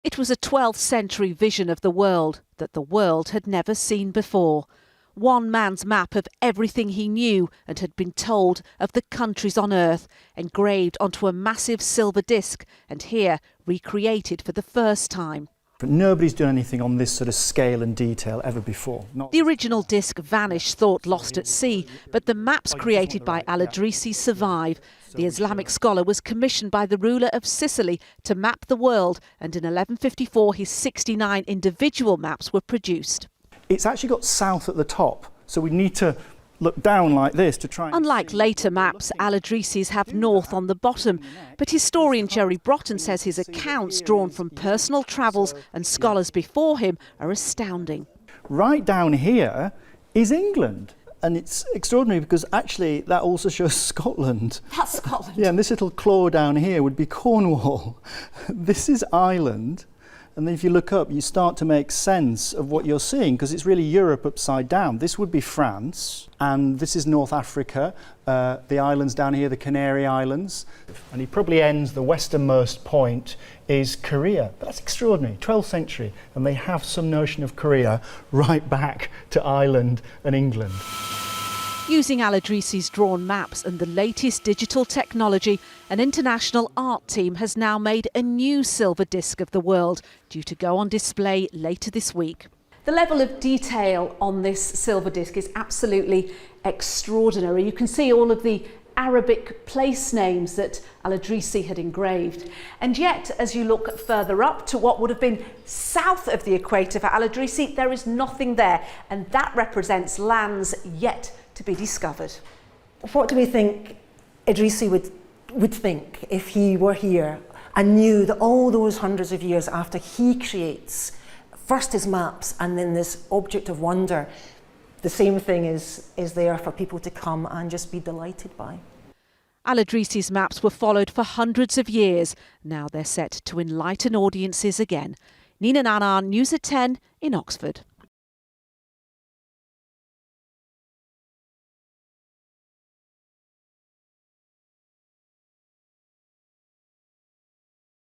It was a 12th century vision of the world that the world had never seen before. One man's map of everything he knew and had been told of the countries on Earth, engraved onto a massive silver disc and here recreated for the first time. But nobody's done anything on this sort of scale and detail ever before. The original disc vanished, thought lost at sea, but the maps created by Al-Idrisi survive. The Islamic scholar was commissioned by the ruler of Sicily to map the world, and in 1154 his 69 individual maps were produced. It's actually got south at the top, so we need to look down like this to try and Unlike later maps, Al-Idrisi's have north on the bottom. But historian Jerry Broughton says his accounts, drawn from personal travels and scholars before him, are astounding. Right down here is England. And it's extraordinary because actually that also shows Scotland. That's Scotland. Yeah, and this little claw down here would be Cornwall. This is Ireland. And then if you look up, you start to make sense of what you're seeing, because it's really Europe upside down. This would be France, and this is North Africa, the islands down here, the Canary Islands. And he probably ends, the westernmost point is Korea. That's extraordinary, 12th century, and they have some notion of Korea right back to Ireland and England. Using Al-Idrisi's drawn maps and the latest digital technology, an international art team has now made a new silver disc of the world, due to go on display later this week. The level of detail on this silver disc is absolutely extraordinary. You can see all of the Arabic place names that Al-Idrisi had engraved. And yet, as you look further up to what would have been south of the equator for Al-Idrisi, there is nothing there. And that represents lands yet to be discovered. What do we think Idrisi would think if he were here and knew that all those hundreds of years after he creates first his maps and then this object of wonder, the same thing is there for people to come and just be delighted by? Al-Idrisi's maps were followed for hundreds of years. Now they're set to enlighten audiences again. Nina Nanar, News at 10 in Oxford.